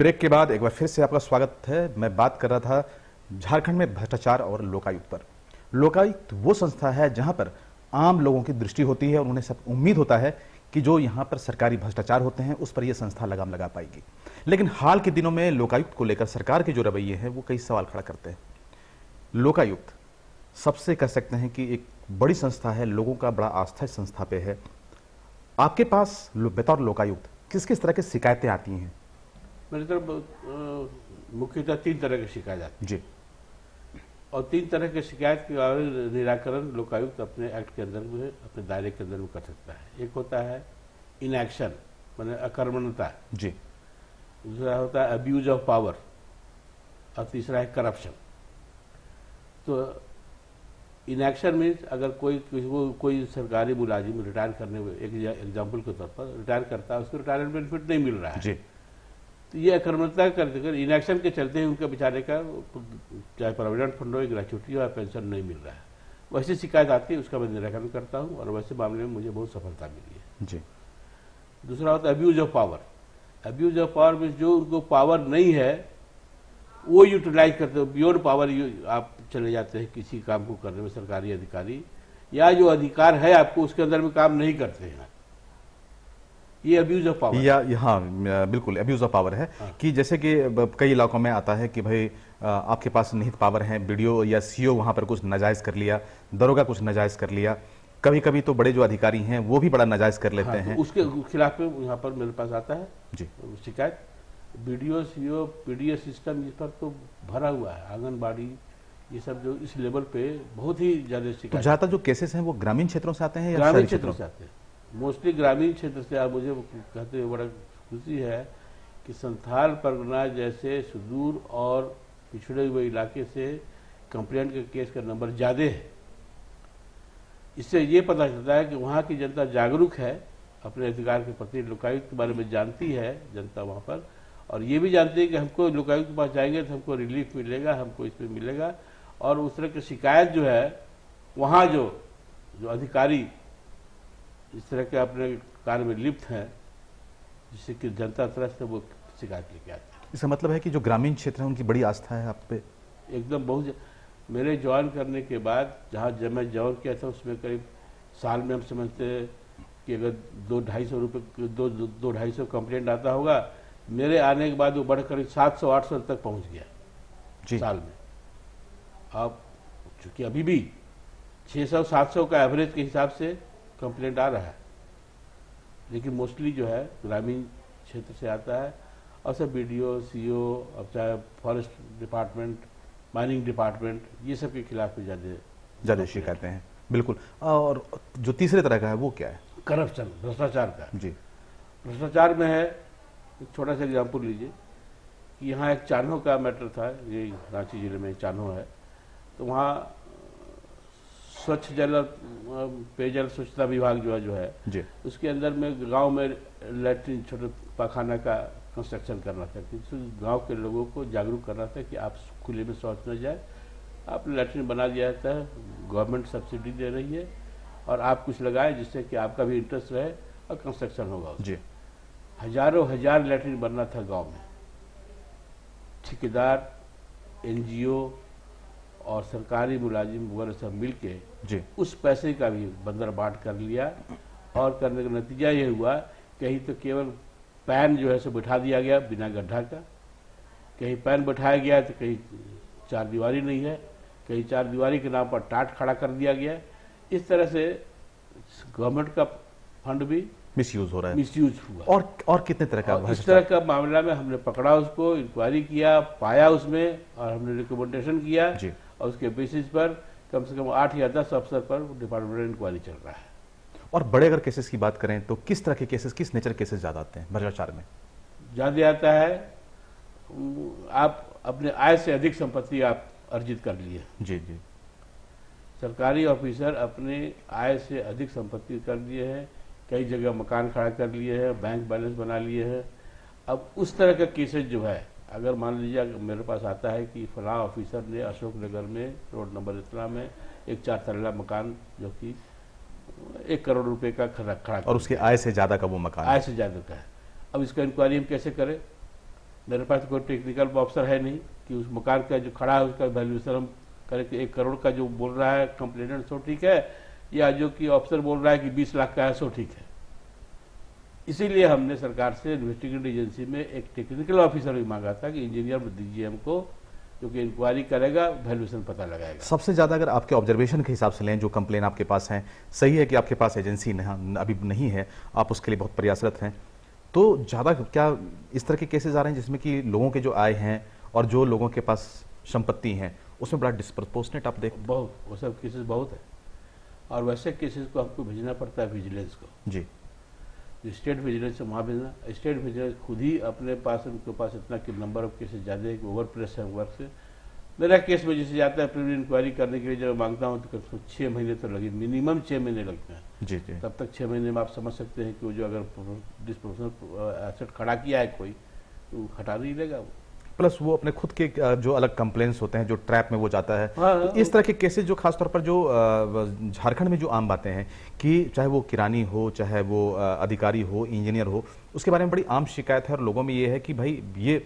Break के बाद एक बार फिर से आपका स्वागत है। मैं बात कर रहा था झारखंड में भ्रष्टाचार और लोकायुक्त पर। लोकायुक्त वो संस्था है जहां पर आम लोगों की दृष्टि होती है और उन्हें सब उम्मीद होता है कि जो यहां पर सरकारी भ्रष्टाचार होते हैं उस पर यह संस्था लगाम लगा पाएगी। लेकिन हाल के दिनों में लोकायुक्त को लेकर सरकार के जो रवैये हैं वो कई सवाल खड़ा करते हैं। लोकायुक्त सबसे कह सकते हैं कि एक बड़ी संस्था है, लोगों का बड़ा आस्था इस संस्था पे है। आपके पास बतौर लोकायुक्त किस किस तरह की शिकायतें आती हैं? मेरी तरफ मुख्यतः 3 तरह की शिकायत आती है जी। और 3 तरह की शिकायत का निराकरण लोकायुक्त अपने एक्ट के अंदर में, अपने दायरे के अंदर में कर सकता है। एक होता है इनएक्शन, माने अकर्मण्यता जी। दूसरा होता है अब्यूज ऑफ पावर और तीसरा है करप्शन। तो इनएक्शन मीन्स अगर कोई सरकारी मुलाजिम रिटायर करने में, एक एग्जाम्पल के तौर पर रिटायर करता है, उसको रिटायरमेंट बेनिफिट नहीं मिल रहा है जी। तो ये अकर्मण्यता कर इनएक्शन के चलते ही उनका बेचारे का चाहे प्रोविडेंट फंड हो, ग्रेच्युटी हो या पेंशन नहीं मिल रहा है। वैसी शिकायत आती है, उसका मैं निराकरण करता हूँ और वैसे मामले में मुझे बहुत सफलता मिली है। जी। दूसरा होता है abuse of power. Abuse of power means जो उनको पावर नहीं है वो यूटिलाइज करते हो, बियॉन्ड पावर आप चले जाते हैं किसी काम को करने में, सरकारी अधिकारी या जो अधिकार है आपको उसके अंदर में काम नहीं करते हैं, ये अब्यूज ऑफ पावर या हाँ, बिल्कुल अब्यूज ऑफ पावर है। हाँ। कि जैसे कि कई इलाकों में आता है कि भाई आपके पास निहित पावर है, बीडीओ या सीओ वहां पर कुछ नाजायज कर लिया, दरोगा कुछ नाजायज कर लिया, कभी कभी तो बड़े जो अधिकारी हैं वो भी बड़ा नाजायज कर लेते हाँ, हैं। तो उसके खिलाफ में यहाँ पर मेरे पास आता है जी। शिकायत। बीडीओ सीओ पीडीएस सिस्टम इस पर तो भरा हुआ है, आंगनबाड़ी ये सब जो इस लेवल पे बहुत ही ज्यादा तो शिकायत। ज्यादातर जो केसेस हैं वो ग्रामीण क्षेत्रों से आते हैं या ग्रामीण शहरी क्षेत्रों से आते हैं, मोस्टली ग्रामीण क्षेत्र से। आप मुझे कहते हुए बड़ा खुशी है कि संथाल परगना जैसे सुदूर और पिछड़े हुए इलाके से कंप्लेंट के केस का नंबर ज़्यादा है। इससे ये पता चलता है कि वहाँ की जनता जागरूक है, अपने अधिकार के प्रति लोकायुक्त के बारे में जानती है जनता वहाँ पर, और ये भी जानती है कि हमको लोकायुक्त के पास जाएंगे तो हमको रिलीफ मिलेगा, हमको इसमें मिलेगा। और उस तरह की शिकायत जो है वहाँ जो अधिकारी इस तरह के अपने कार्य में लिप्त हैं, जिससे कि जनता तरफ से वो शिकायत लेके आती है। इसका मतलब है कि जो ग्रामीण क्षेत्र है उनकी बड़ी आस्था है आप पे? एकदम बहुत। मेरे ज्वाइन करने के बाद जब मैं ज्वाइन किया था उसमें करीब साल में हम समझते कि अगर 200-250 रुपये 200-250 कंप्लेंट आता होगा, मेरे आने के बाद वो बढ़कर 700-800 तक पहुंच गया जी। साल में। अब चूंकि अभी भी 600-700 का एवरेज के हिसाब से कंप्लेंट आ रहा है, लेकिन मोस्टली जो है ग्रामीण क्षेत्र से आता है। और सब बीडीओ सीओ, अब चाहे फॉरेस्ट डिपार्टमेंट, माइनिंग डिपार्टमेंट, ये सब के खिलाफ भी ज़्यादा शिकायतें हैं। बिल्कुल। और जो तीसरे तरह का है वो क्या है? करप्शन, भ्रष्टाचार का। जी। भ्रष्टाचार में है, एक छोटा सा एग्जाम्पल लीजिए कि यहाँ एक चान्हो का मैटर था, ये रांची जिले में चान्हो है, तो वहाँ स्वच्छ जल और पेयजल स्वच्छता विभाग जो है जी। उसके अंदर में गांव में लैट्रिन, छोटे पाखाना का कंस्ट्रक्शन करना था, क्योंकि गांव के लोगों को जागरूक करना था कि आप खुले में शौच न जाए। आप लैट्रिन बना दिया जाता है, गवर्नमेंट सब्सिडी दे रही है और आप कुछ लगाए जिससे कि आपका भी इंटरेस्ट रहे और कंस्ट्रक्शन होगा। जी। हजारों हजार लैट्रिन बनना था गांव में। ठेकेदार, एनजीओ और सरकारी मुलाजिम वगैरह सब मिलके जी उस पैसे का भी बंदर बांट कर लिया, और करने का नतीजा ये हुआ कहीं तो केवल पैन जो है सो बिठा दिया गया बिना गड्ढा का, कहीं पैन बिठाया गया तो कहीं चार दीवारी नहीं है, कहीं चार दीवारी के नाम पर टाट खड़ा कर दिया गया। इस तरह से गवर्नमेंट का फंड भी मिसयूज हो रहा है, मिसयूज हुआ। और कितने तरह का? इस तरह का मामला में हमने पकड़ा उसको, इंक्वायरी किया, पाया उसमें, और हमने रिकमेंडेशन किया जी। और उसके बेसिस पर कम से कम 8 या 10 अफसर पर डिपार्टमेंटल इंक्वायरी चल रहा है। और बड़े अगर केसेस की बात करें तो किस तरह के केसेस, किस नेचर केसेस ज्यादा आते हैं भ्रष्टाचार में? ज्यादा आता है आप अपने आय से अधिक संपत्ति आप अर्जित कर लिए। जी जी। सरकारी ऑफिसर अपने आय से अधिक संपत्ति कर लिए हैं, कई जगह मकान खड़ा कर लिए हैं, बैंक बैलेंस बना लिए हैं। अब उस तरह का केसेस जो है, अगर मान लीजिए मेरे पास आता है कि फलां ऑफिसर ने अशोक नगर में रोड नंबर इतना में एक 4 तल्ला मकान जो कि 1 करोड़ रुपए का खड़ा और उसके आय से ज्यादा का वो मकान, आय से ज्यादा का है, अब इसका इंक्वायरी हम कैसे करें? मेरे पास कोई टेक्निकल ऑफिसर है नहीं कि उस मकान का जो खड़ा है उसका वैल्यूएशन हम करें कि 1 करोड़ का जो बोल रहा है कंप्लेनेंट सो ठीक है, या जो कि ऑफिसर बोल रहा है कि 20 लाख का है सो ठीक है। इसीलिए हमने सरकार से इन्वेस्टिगेटिव एजेंसी में एक टेक्निकल ऑफिसर भी मांगा था कि इंजीनियर दीजिए हमको, जो कि इंक्वायरी करेगा, वैल्यूएशन पता लगाएगा। सबसे ज़्यादा अगर आपके ऑब्जर्वेशन के हिसाब से लें, जो कंप्लेन आपके पास हैं, सही है कि आपके पास एजेंसी अभी नहीं है, आप उसके लिए बहुत प्रयासरत हैं, तो ज़्यादा क्या इस तरह के केसेस आ रहे हैं जिसमें कि लोगों के जो आय हैं और जो लोगों के पास संपत्ति हैं उसमें बड़ा डिस्प्रपोर्शनेट आप देख? बहुत, वो सब केसेस बहुत है, और वैसे केसेस को आपको भेजना पड़ता है विजिलेंस को जी। स्टेट विजिलेंस से वहाँ भेजना। स्टेट विजिलेंस खुद ही अपने पास, उनके पास इतना कि नंबर ऑफ केसेस ज़्यादा है कि ओवर प्रेस है वर्क से। मेरा केस में जैसे जाता है प्रिलिमिनरी इंक्वायरी करने के लिए, जब मांगता हूँ तो 6 महीने तो लगे, मिनिमम 6 महीने लगते हैं। जी जी। तब तक 6 महीने में आप समझ सकते हैं कि वो जो अगर डिस्प्रोपोर्शनल एसेट खड़ा किया है कोई, तो हटा नहीं लेगा वो। प्लस वो अपने खुद के जो अलग कंप्लेंट्स होते हैं, जो ट्रैप में वो जाता है। हाँ, तो इस तरह के केसेस जो खासतौर पर जो झारखंड में जो आम बातें हैं कि चाहे वो किरानी हो, चाहे वो अधिकारी हो, इंजीनियर हो, उसके बारे में बड़ी आम शिकायत है और लोगों में ये है कि भाई ये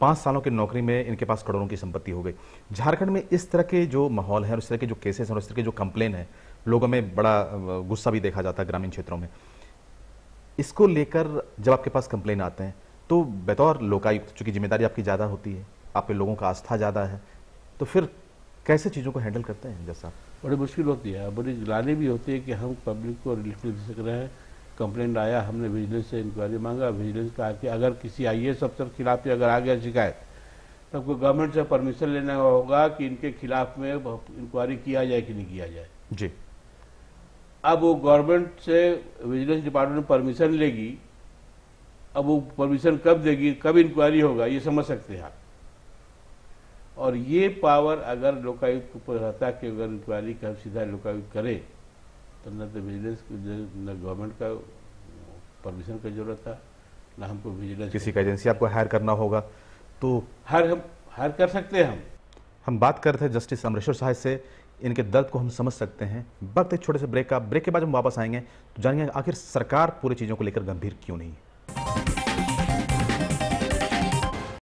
5 सालों की नौकरी में इनके पास करोड़ों की संपत्ति हो गई। झारखंड में इस तरह के जो माहौल है और इस तरह के जो केसेस हैं और इस तरह के जो कंप्लेन है, लोगों में बड़ा गुस्सा भी देखा जाता है ग्रामीण क्षेत्रों में। इसको लेकर जब आपके पास कंप्लेन आते हैं तो बतौर लोकायुक्त, चूंकि जिम्मेदारी आपकी ज़्यादा होती है, आप पे लोगों का आस्था ज़्यादा है, तो फिर कैसे चीज़ों को हैंडल करते हैं? जैसा बड़ी मुश्किल होती है, बड़ी ग्लानि भी होती है कि हम पब्लिक को रिलीफ नहीं दे सक रहे हैं। कंप्लेंट आया, हमने विजिलेंस से इंक्वायरी मांगा, विजिलेंस का कि अगर किसी IAS अफसर के खिलाफ अगर आ गया शिकायत, तो आपको गवर्नमेंट से परमिशन लेना होगा कि इनके खिलाफ में इंक्वायरी किया जाए कि नहीं किया जाए जी। अब वो गवर्नमेंट से विजिलेंस डिपार्टमेंट परमिशन लेगी, अब वो परमिशन कब देगी, कब इंक्वायरी होगा, ये समझ सकते हैं आप। और ये पावर अगर लोकायुक्त को रहता है कि अगर इंक्वायरी का सीधा लोकायुक्त करे, तो न तो विजिलेंस न गवर्नमेंट का परमिशन की जरूरत था, न हमको विजिलेंस किसी का एजेंसी आपको हायर करना होगा, तो हम हायर कर सकते हैं। हम बात कर रहे थे जस्टिस अमरेश्वर साहब से, इनके दर्द को हम समझ सकते हैं। वक्त एक छोटे से ब्रेक का, ब्रेक के बाद हम वापस आएंगे तो जानेंगे आखिर सरकार पूरी चीज़ों को लेकर गंभीर क्यों नहीं है।